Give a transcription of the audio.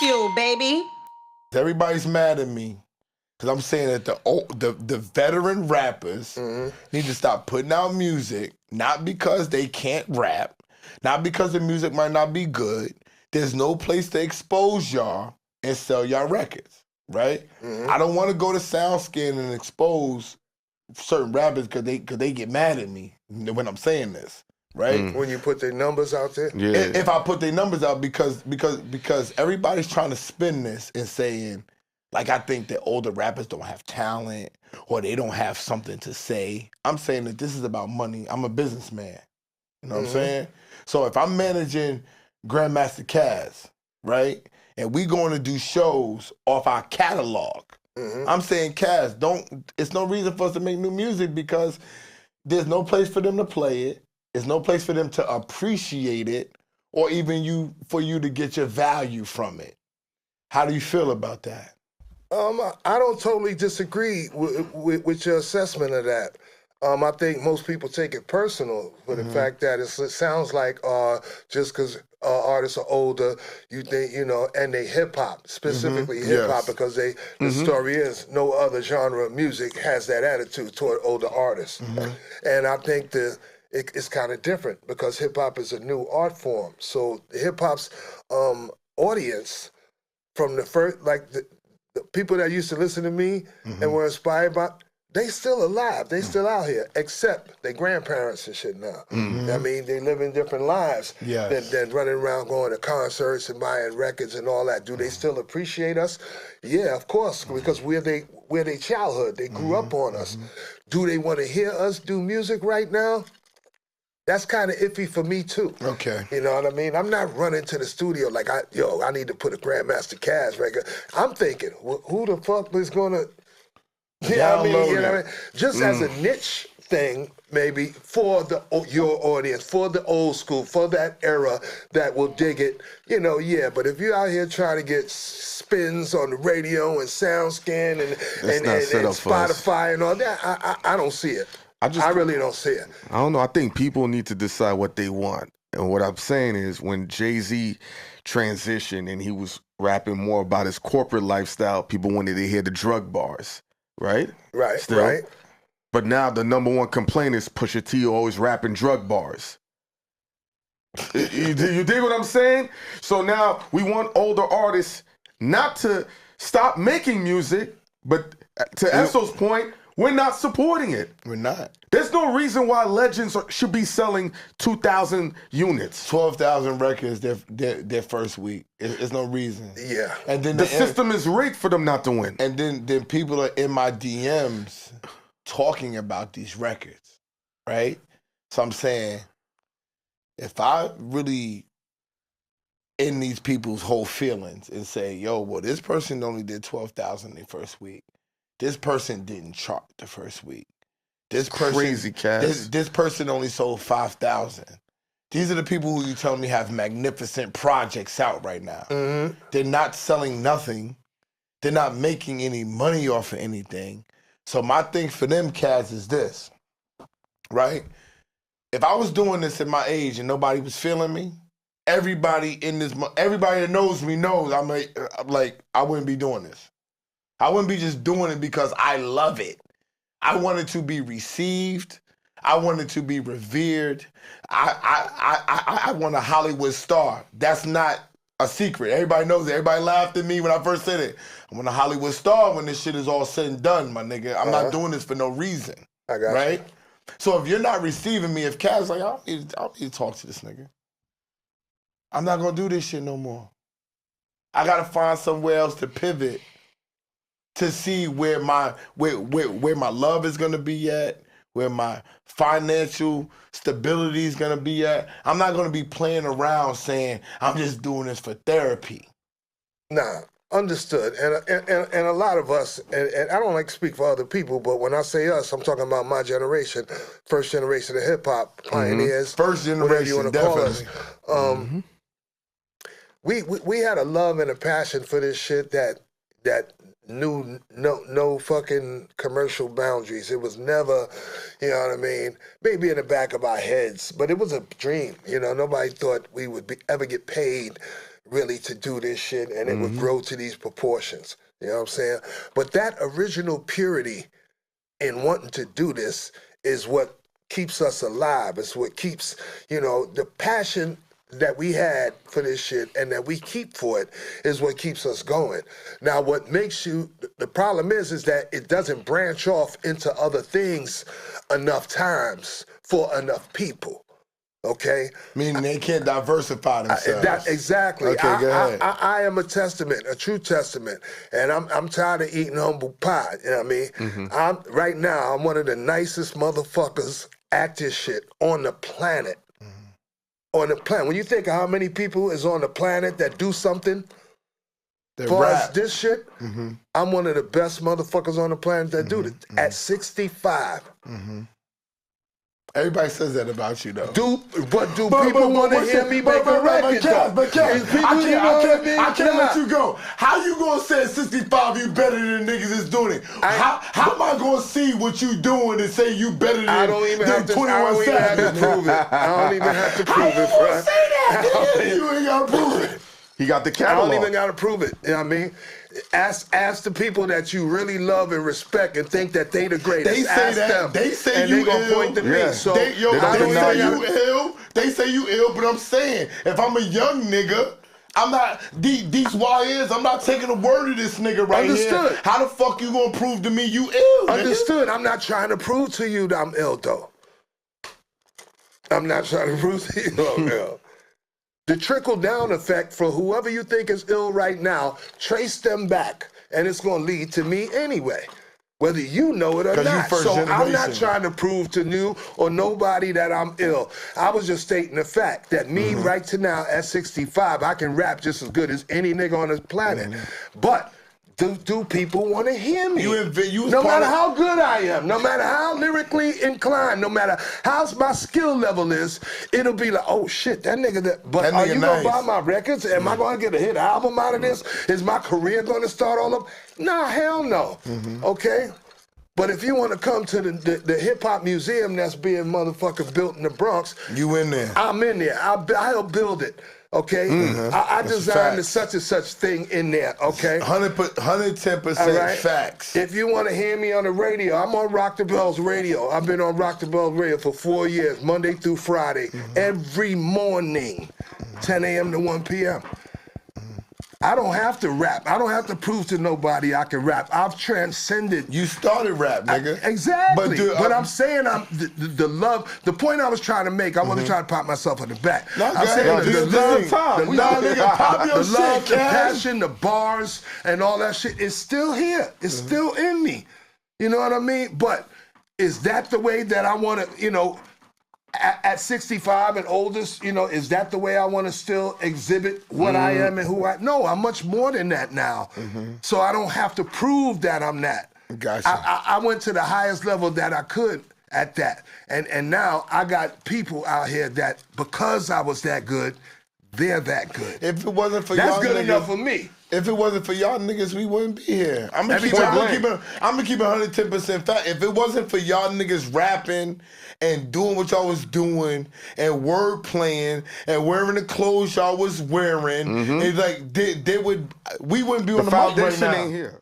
Bagfuel, baby. Everybody's mad at me because I'm saying that the veteran rappers need to stop putting out music, not because they can't rap, not because the music might not be good. There's no place to expose y'all and sell y'all records, right? I don't want to go to SoundScan and expose certain rappers because they get mad at me when I'm saying this, right? When you put their numbers out there? Yeah. If I put their numbers out because everybody's trying to spin this and saying, like, I think that older rappers don't have talent or they don't have something to say. I'm saying that this is about money. I'm a businessman. You know what I'm saying? So if I'm managing Grandmaster Caz, right, and we going to do shows off our catalog, I'm saying, Caz, it's no reason for us to make new music because there's no place for them to play it. There's no place for them to appreciate it or even for you to get your value from it. How do you feel about that? I don't totally disagree with your assessment of that. I think most people take it personal for the fact that it sounds like just because artists are older, you think, and they hip-hop, specifically hip-hop, because the story is no other genre of music has that attitude toward older artists. And I think it's kind of different because hip-hop is a new art form. So hip-hop's audience from the first, like the people that used to listen to me and were inspired by, they still alive. They still out here, except their grandparents and shit now. I mean, they live in different lives than running around going to concerts and buying records and all that. Do they still appreciate us? Yeah, of course, because we're their childhood. They grew up on us. Do they want to hear us do music right now? That's kind of iffy for me, too. Okay. You know what I mean? I'm not running to the studio like, I need to put a Grandmaster Caz record. I'm thinking, who the fuck is going to... You know what I mean? You know what I mean? Just as a niche thing, maybe, for your audience, for the old school, for that era that will dig it, but if you're out here trying to get spins on the radio and SoundScan and Spotify and all that, I don't see it. I really don't see it. I don't know. I think people need to decide what they want. And what I'm saying is when Jay-Z transitioned and he was rapping more about his corporate lifestyle, people wanted to hear the drug bars, right? Right, Still. right. But now the number one complaint is Pusha T always rapping drug bars. you dig what I'm saying? So now we want older artists not to stop making music, but to Esso's point, we're not supporting it. We're not. There's no reason why legends should be selling 2,000 units. 12,000 records their first week. There's no reason. Yeah. And then the system is rigged for them not to win. And then people are in my DMs talking about these records, right? So I'm saying, if I really in these people's whole feelings and say, this person only did 12,000 their first week. This person didn't chart the first week. This person, crazy, Caz. This person only sold 5,000. These are the people who you tell me have magnificent projects out right now. They're not selling nothing. They're not making any money off of anything. So my thing for them, Caz, is this, right? If I was doing this at my age and nobody was feeling me, everybody that knows me knows I'm like I wouldn't be doing this. I wouldn't be just doing it because I love it. I want it to be received. I want it to be revered. I want a Hollywood star. That's not a secret. Everybody knows it. Everybody laughed at me when I first said it. I want a Hollywood star when this shit is all said and done, my nigga. I'm not doing this for no reason. I got right? you. So if you're not receiving me, if Caz like, I don't need to talk to this nigga. I'm not gonna do this shit no more. I gotta find somewhere else to pivot to see where my love is gonna be at, where my financial stability is gonna be at. I'm not gonna be playing around saying I'm just doing this for therapy. Nah, understood. And a lot of us, and I don't like to speak for other people, but when I say us, I'm talking about my generation, first generation of hip hop pioneers, first generation, whatever you want to call us. definitely. We had a love and a passion for this shit that knew no fucking commercial boundaries. It was never, you know what I mean, maybe in the back of our heads, but it was a dream. You know, nobody thought we would ever get paid really to do this shit, and it would grow to these proportions. You know what I'm saying? But that original purity in wanting to do this is what keeps us alive. It's what keeps, you know, the passion that we had for this shit and that we keep for it is what keeps us going. Now, what makes you, the problem is that it doesn't branch off into other things enough times for enough people. Okay? Meaning they can't diversify themselves. Exactly. Okay, go ahead. I am a testament, a true testament, and I'm tired of eating humble pie. You know what I mean? Right now, I'm one of the nicest motherfuckers at this shit on the planet. On the planet. When you think of how many people is on the planet that do something, as far as this shit, I'm one of the best motherfuckers on the planet that do it. At 65. Everybody says that about you, though. But do people want to hear me make a record, though? I can't let you go. How you gonna say at 65 you better than niggas that's doing it? How am I gonna see what you doing and say you better than 21 I don't even have to prove it. I don't even have to prove it, bro. Say that, you ain't gotta prove it. He got the catalog. I don't even gotta prove it. You know what I mean? Ask the people that you really love and respect and think that they the greatest. They say ask that. them, They say and you they gonna ill. point to me. So they say you ill. They say you ill, but I'm saying if I'm a young nigga, I'm not these YNs. I'm not taking a word of this nigga right here. How the fuck you gonna prove to me you ill? Understood. Nigga? I'm not trying to prove to you that I'm ill, though. I'm not trying to prove to you I'm ill. The trickle-down effect for whoever you think is ill right now, trace them back, and it's going to lead to me anyway, whether you know it or not. So I'm not trying to prove to you or nobody that I'm ill. I was just stating the fact that me right to now at 65, I can rap just as good as any nigga on this planet. But do people want to hear me? No matter how good I am, no matter how lyrically inclined, no matter how my skill level is, it'll be like, oh shit, that nigga but are you gonna buy my records? Am I gonna get a hit album out of this? Is my career gonna start all up? Nah, hell no. Okay? But if you want to come to the hip-hop museum that's being motherfucking built in the Bronx, you in there. I'm in there. I'll build it. Okay, I designed the such and such thing in there. Okay, 110% facts. If you want to hear me on the radio, I'm on Rock the Bells Radio. I've been on Rock the Bells Radio for 4 years, Monday through Friday, every morning, 10 a.m. to 1 p.m. I don't have to rap. I don't have to prove to nobody I can rap. I've transcended. You started rap, nigga. Exactly. But I'm saying the love, the point I was trying to make, I wasn't trying to pop myself on the back. I'm saying the love, the passion, the bars, and all that shit is still here. It's still in me. You know what I mean? But is that the way that I want to, you know, at 65 and oldest, you know, is that the way I want to still exhibit what I am and who I... No, I'm much more than that now. So I don't have to prove that I'm that. Gotcha. I went to the highest level that I could at that. And now I got people out here that, because I was that good, they're that good. If it wasn't for That's y'all good niggas, enough for me. If it wasn't for y'all niggas, we wouldn't be here. I'm gonna keep it 110% fact. If it wasn't for y'all niggas rapping and doing what y'all was doing and word playing and wearing the clothes y'all was wearing, it's like we wouldn't be on the mic right now. Ain't here.